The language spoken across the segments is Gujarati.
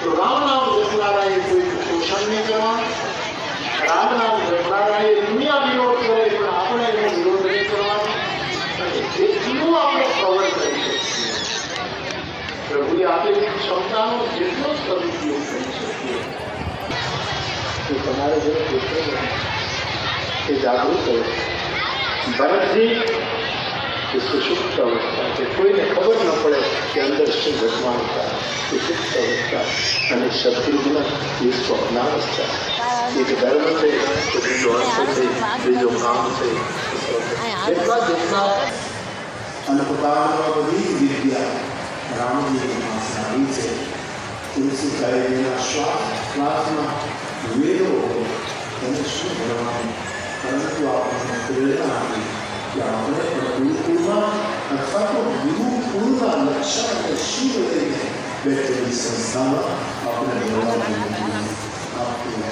તો રામ નામ જપનારાએ કોઈ શોષણ નહીં કરવાનું, રામ નામ જપનારાએ દુનિયા વિરોધ કરે પણ આપણે એનો વિરોધ નહીં કરવાનો, અને જેટલું આપણે કવર કરી શકીએ પ્રભુએ આપેલી ક્ષમતાનો જેટલો સદુપયોગ કરી શકીએ તો તમારે જે પુત્ર એ જાગૃત હોય. ભરતજી એ સુષુપ્ત અવસ્થા છે, કોઈને ખબર ન પડે કે અંદર શું ઘટવાનું થાય. સુષુપ્ત અવસ્થા અને શત્રુઘ્ન એ સ્વપ્નાવસ્થા. એક ધર્મ છે, તો બીજો અર્થ છે, બીજો કામ છે. જેટલા અને પોતાનો બધી વિદ્યા રામજીની પાસે આવી છે. તુલસીદાસજીના શ્વાસમાં વેદો એને શું ભણવાનું, પરંતુ આપણને પ્રેરણા આપી કે આપણે પણ ગુરુકુળમાં અથવા તો ગુરુકુળના લક્ષણ અને શીલ લઈને બેઠેલી સંસ્થામાં આપણે ભણવાનું આપવું.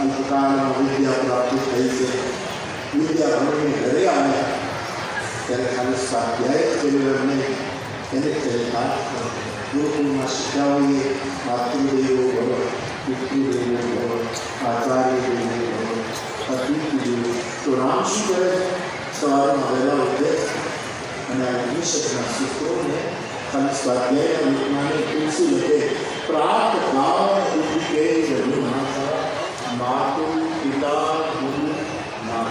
અંતકાળમાં વિદ્યા પ્રાપ્તિ થઈ છે. વિદ્યા ભણીને ઘરે આવ્યા ત્યારે ખાલી સ્વાધ્યાય કર્યો નહીં, એને ત્યારે ગુરુકુળમાં શીખાવીએ માતૃદેવો ભવ, પિતૃદેવો ભવ, આચાર્ય દેવો ભવ, અતિથિ દેવો. તો રામ શું કરે? સવારમાં વહેલા ઉઠે અને આ નિષદના સૂત્રોને ખાલી સ્વાધ્યાયના વિજ્ઞાને તુલસી લખે પ્રાપ્ત ભાવ ઉદ્દિકે જન્માતા માતુ પિતા ગુરુ નામ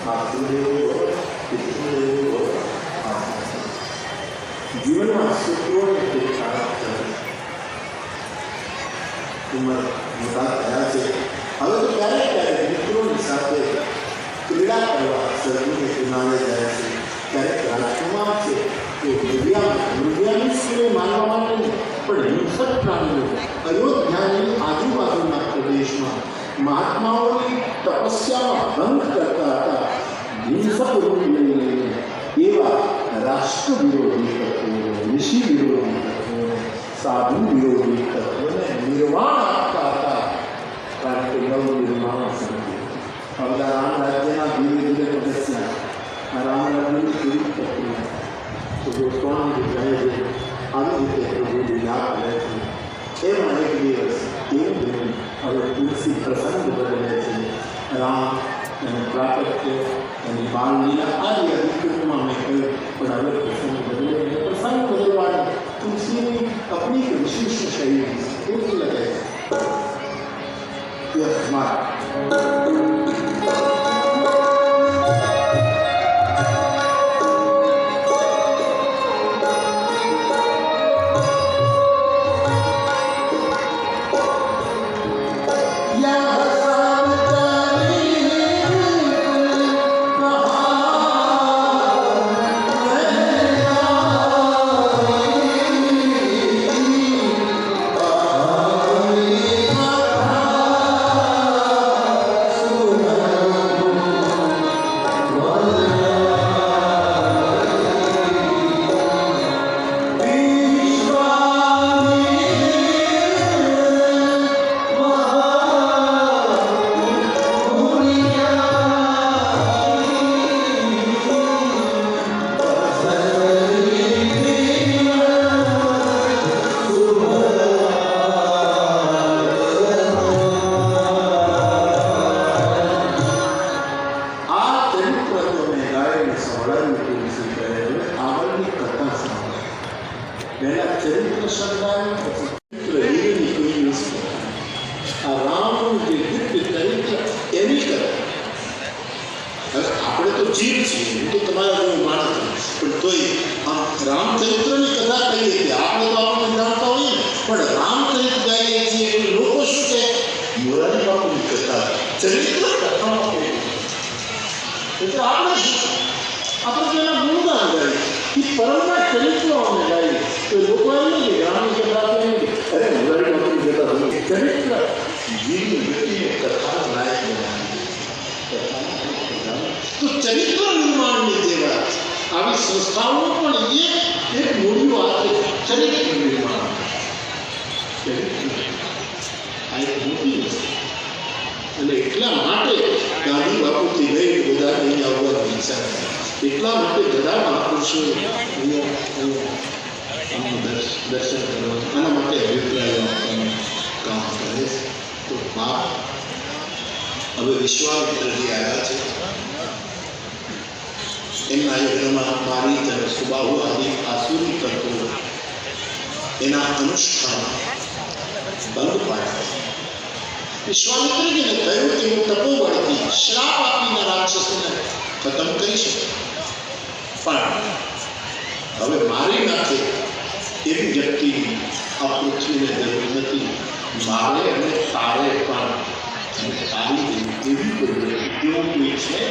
માતૃદેવો ભવ, પિતૃદેવો ભવ. જીવનમાં સૂત્રોને તે ખરાબ કરે. ઉંમર મોટા થયા છે, હવે તો ક્યારેક ક્યારેક મિત્રોની સાથે ક્રીડા કરવા સરહદને કિનારે જાય છે. ક્યારેક રાજકુમાર છે તો મૃગયાની સ્ત્રીઓ માનવા માટે નહીં, પણ હિંસક પ્રાણીઓ અયોધ્યાની આજુબાજુના પ્રદેશમાં મહાત્માઓની તપસ્યામાં ભંગ કરતા હતા. હિંસક રૂપ લઈને એવા રાષ્ટ્ર વિરોધી તત્વો, ઋષિ વિરોધી તત્વો, સાધુ વિરોધી તત્વોને નિર્વાણ આપતા હતા. કારણ કે નવનિર્માણ સમજે. હવે રામ રાજ્યના ધીરે ધીરે પગથિયા, આ રામ રાજ્યની કેવી પ્રક્રિયા તો ગોસ્વામી કહે છે આવી રીતે પ્રભુ લીલા કરે છે. એમાં એક દિવસ એવું થયું, હવે તુલસી પ્રસંગ બદલે છે. રામ અને પ્રાકટ્ય અને બાળ લીલા આ અધિકૃતમાં મેં કહ્યું, પણ હવે પ્રસંગ બદલે પ્રસંગ બદલવાની તુલસીની अपनी एक विशिष्ट शैली एक लगे यह हमारा तो चरित्र निर्माण में देवा આવી સંસ્થાઓનો પણ એક મૂળ્યું આપે ચરિત્ર નિર્માણ. આ એક મોટી વસ્તુ અને એટલા માટે ગાંધી બાપુથી લઈને બધા અહીંયા આવવાનો વિચાર એટલા માટે બધા મહાપુરુષો અહીંયા આમનું દર્શન કરવા આના માટે અભિપ્રાયો આપવાનું કામ કરે છે. તો બાપ હવે વિશ્વામિત્રજી આવ્યા છે. એમના યજ્ઞમાં મારી અને સુબાહુ આદિ આસુરી કરતો એના અનુષ્ઠાન બંધ પાડ્યા. વિશ્વામિત્રજીને કહ્યું કે હું તપોબળથી શ્રાપ આપીને રાક્ષસને ખતમ કરી શકું, પણ હવે મારી નાખે એવી વ્યક્તિની આ પૃથ્વીને જરૂર નથી. મારે અને તારે પણ તારી એવી કોઈ વ્યક્તિ કેવું કોઈ છે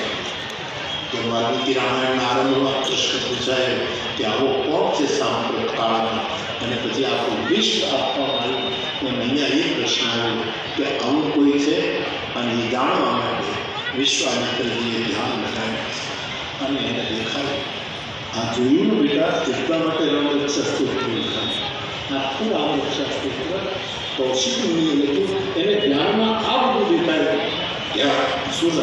કે વાલ્મીકી રામાયણના આરંભમાં પ્રશ્ન પૂછાય કે આવો કોણ છે સાંપ્રત કાળમાં, અને પછી આખું વિશ્વ આપવામાં આવ્યું. અને અહીંયા એ પ્રશ્ન આવ્યો કે આવું કોઈ છે, અને એ જાણવા માટે વિશ્વામિત્રજીએ ધ્યાન લગાવ્યું અને એને દેખાયું. આ જોયું ને બેટા, એટલા માટે રામરક્ષા સ્તોત્ર લખાય. આખું રામરક્ષા સ્તોત્ર કૌશિક મુનિએ લખ્યું. એને ધ્યાનમાં આ બધું દેખાયું. યા શું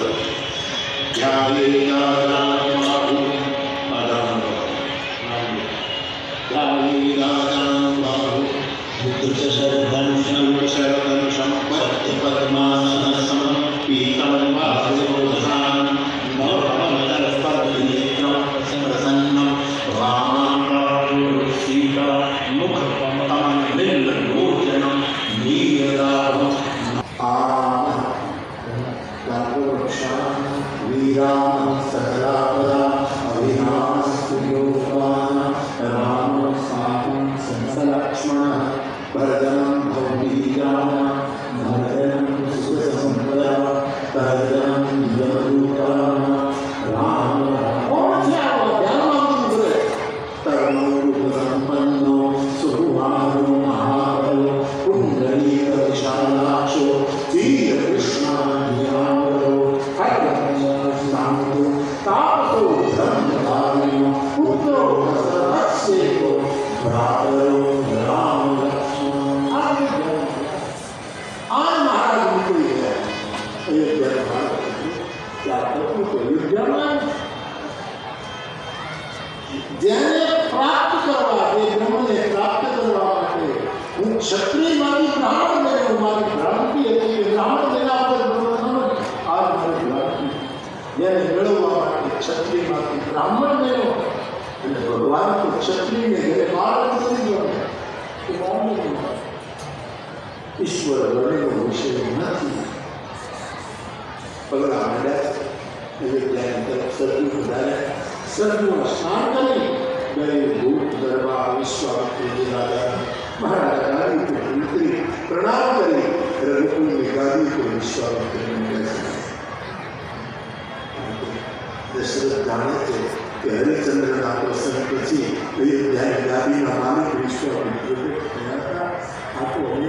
જેને પ્રાપ્ત કરવા, એ બ્રહ્મને પ્રાપ્ત કરવા માટે હું ક્ષત્રિયમાંથી બ્રાહ્મણ બન્યો. મારી ભ્રાંતિ હતી કે બ્રાહ્મણ બન્યા પર બ્રહ્મ સમજ. આ મારી ભ્રાંતિ. જેને મેળવવા માટે ક્ષત્રિયમાંથી બ્રાહ્મણ બન્યો, અને ભગવાન તો ક્ષત્રિયને ઘરે બાળક કરી ગયો કે બ્રાહ્મણ ઈશ્વર બનેલો વિષય નથી. પગલા માંડ્યા એટલે ત્યાં તરફ સરજુ વધાર્યા. સરજુમાં સ્નાન કરી ગયે ભૂત દરબાર વિશ્વામિત્રજી રાજા મહારાજા ગાદી પર ઉતરી પ્રણામ કરી રઘુકુળની ગાદી પર વિશ્વામિત્રને બેસ્યા. દશરથ જાણે છે કે હરિચંદ્રના પ્રસંગ પછી અયોધ્યાની ગાદીના માલિક વિશ્વામિત્ર થયા હતા. આ તો હવે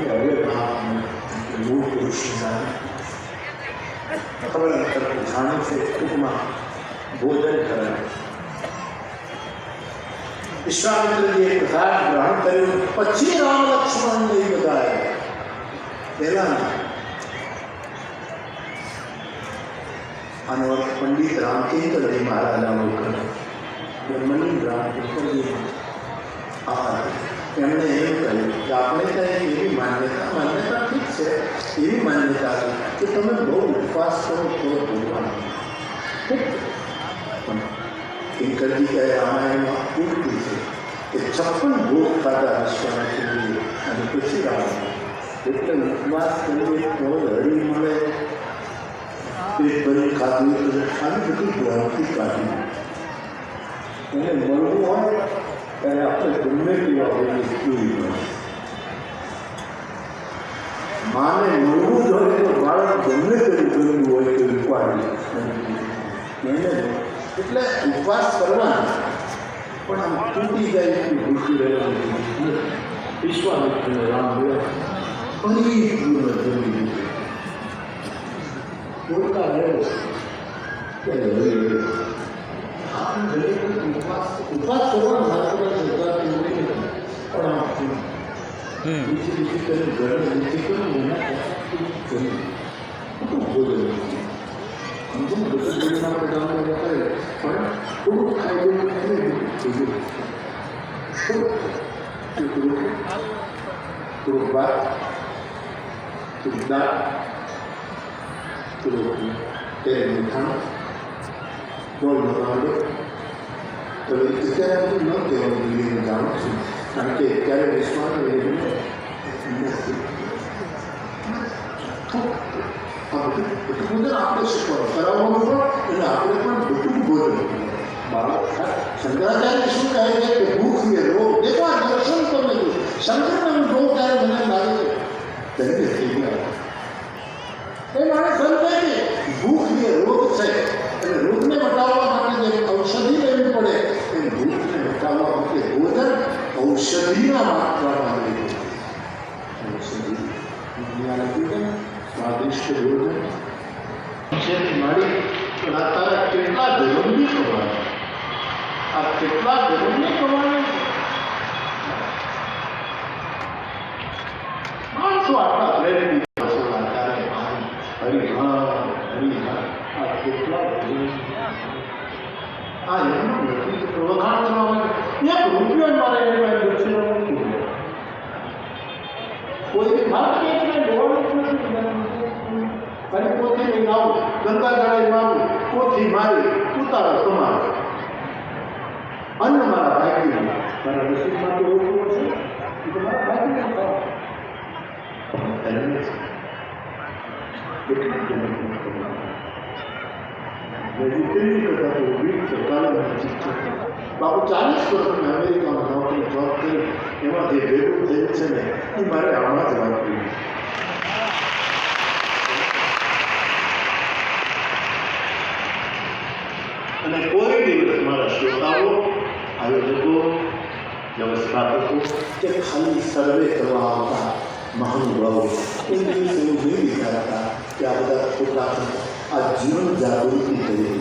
મૂળ પુરુષની જાણે ખબર જાણે છે. ટૂંકમાં ભોજન કરે. વિશ્વામિત્રજીએ પ્રસાદ ગ્રહણ કર્યું. પછી રામ લક્ષ્મણ એ બધાએ પહેલા આનો અર્થ પંડિત રામચંદ્રજી મહારાજાનો કર્યો. બ્રહ્મની રામચંદ્રજી એમણે એમ કહ્યું કે આપણે ત્યાં એવી માન્યતા ઠીક છે, એવી માન્યતા છે કે તમે બહુ ઉપવાસ કરો તો ભગવાન કિંકરજી કહે રામાયણમાં પૂરતું છે કે 56 ભોગ ખાધા વિશ્વામિત્રજીએ અને પછી રામાયણ. એટલે ઉપવાસ કરીએ તો હરી મળે, પેટ ભરી ખાધું તો આવી બધી ભ્રાંતિ કાઢી. એને મળવું હોય ત્યારે આપણે ગમે તેવા હોય કેવી મળે. માને મળવું જ હોય તો બાળક ગમે તેવું કરવું હોય તો ઉપાડી એને. એટલે ઉપવાસ કરવાના, પણ આમ તૂટી જાય એટલી ભૂખી રહેવાની. વિશ્વામિત્રને રામ બોલ્યા પરિપૂર્ણ જમી બોલતા રહ્યો કે ઉપવાસ કરવાનો પણ બીજી કરીને ઘરે નથી કરું એના ભોજન બધું બધાને બતાવે પણ થોડુંક ખાઈ થોડુંક ભાત, થોડીક દાળ, થોડુંક તેલ મીઠાણ, ગોળ બનાવડો. તો અત્યારે બધું ન કહેવાનું લઈને જાણું છું, કારણ કે અત્યારે વિશ્વાસ બધું ભોજન આપણે શીખવાનું કરાવવાનું પણ, અને આપણે પણ બધું ભોજન બાળક. શંકરાચાર્ય શું કહે છે કે ભૂખ એ રોગ. દેખો આ દર્શન તમે જો શંકરનો રોગ ત્યારે મને લાગે છે તેને થઈ ગયા એ માણસ સમજાય કે ભૂખ એ રોગ છે, અને રોગને મટાવવા માટે જે ઔષધિ લેવી પડે એ ભૂખને મટાવવા માટે ભોજન ઔષધિના માત્રામાં લેવું. ઔષધિ દુનિયાના ભોજન સ્વાદિષ્ટ ભોજન છે મારી. પણ આ તારા કેટલા ધર્મની કમાણી, આ કેટલા ધર્મની કમાણી. માણસો આટલા પ્રેમની હરિહર હરિહર આ કેટલા આ એમનું નથી વખાણ કરવા માટે એક રૂપિયો મારે કોઈ ભારતીય જોવાનું નથી. અને પોથી લઈને આવું, ગંગા જળાઈ મારું, પોથી મારી ઉતારો તમારો. અન્ન મારા ભાગ્ય, મારા નસીબમાં તો ઓછું છે, એ તો મારા ભાગ્ય ખાવ. બાપુ 40 વર્ષની અમેરિકામાં નોકરી જોબ કરી, એમાં જે ભેગું થયું છે ને એ મારે આમાં જ વાત કરી. અને કોઈ દિવસ મારા શ્રોતાઓ, આયોજકો, વ્યવસ્થાપકો કે ખાલી સર્વે કરવા આવતા મહાનુભાવો એ દિવસ એવું નહીં વિચારતા કે આ બધા ખોટા આ જીવન જાગૃતિ કરી.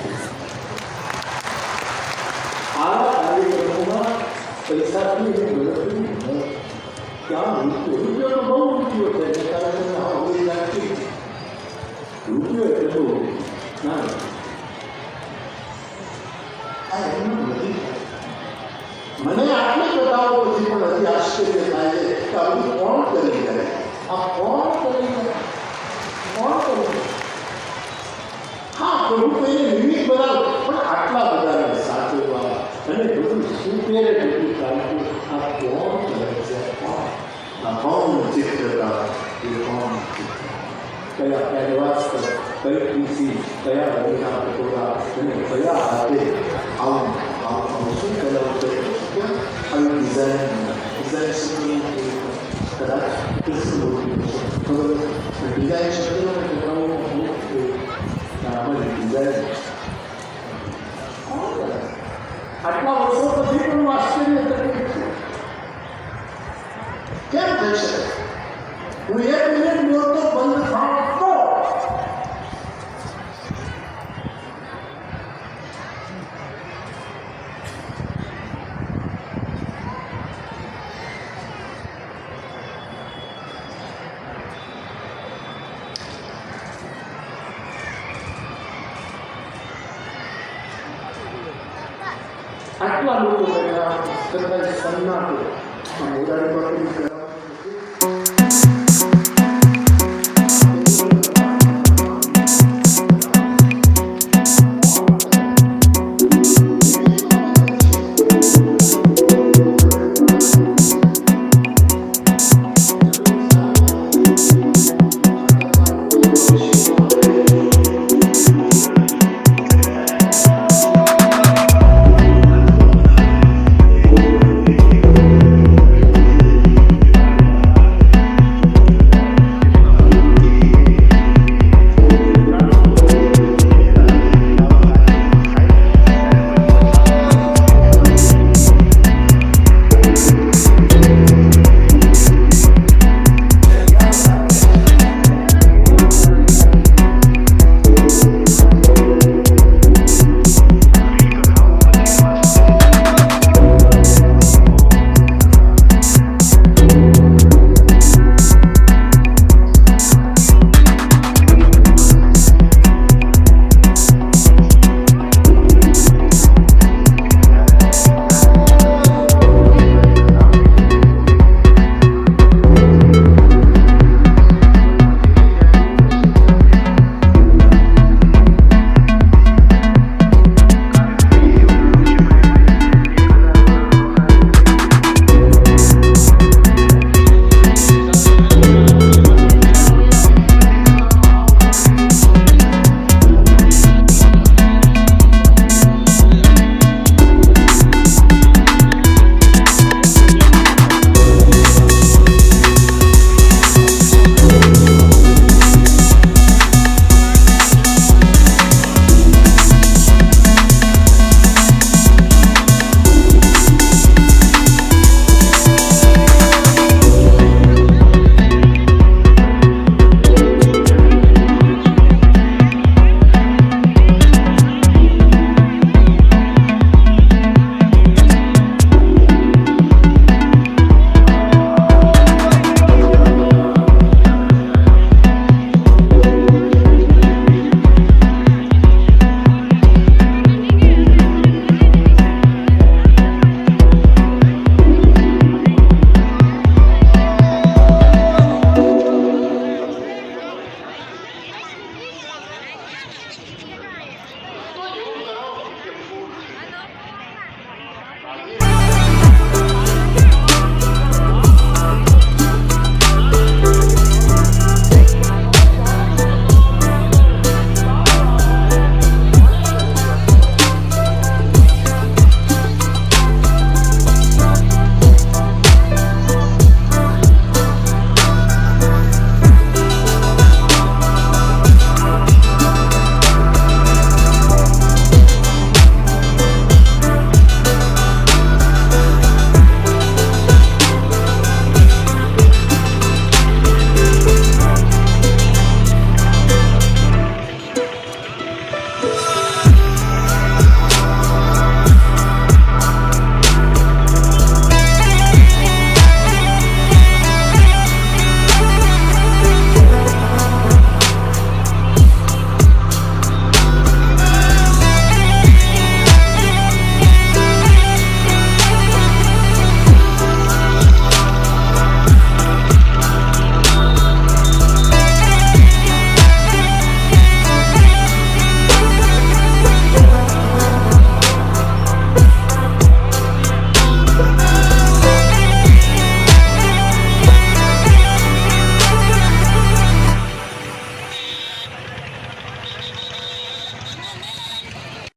આ કાર્યક્રમોમાં પૈસાથી મદદ ક્યાં રૂપિયો તો બહુ રૂપિયો છે, એના કારણે હોવી રાખી રૂપિયો એટલે બહુ ના. આ એમનું નથી. મને આટલી બતાવો પછી પણ હજી આશ્ચર્ય થાય છે કે આ બધું કોણ કરી કરે, આ કોણ કરી કરે, કોણ કરી. હા, પ્રભુ કોઈને નિમિત્ત બનાવો, પણ આટલા બધાને સાચવવા અને બધું સુપેરે બધું ચાલતું આ કોણ કરે છે? કોણ? આ કોણ ચિત્રતા, એ કોણ? કયા કેનવાસ પર, કઈ ખુશી, કયા રંગના પટોળા અને કયા હાથે આમ શું કરાવું છે? આવી ડિઝાઇન શબ્દનો કદાચ ડિઝાઇન શબ્દનો ડિઝાઇન આટલા વર્ષો પછી પણ આશ્ચર્ય તકલીફ છે. કેમ થઈ શકે? હું 1 મિનિટ બોલતો બંધ થાવ તો આટલા લોકો બેઠા છતાં સન્નાટો મોડાની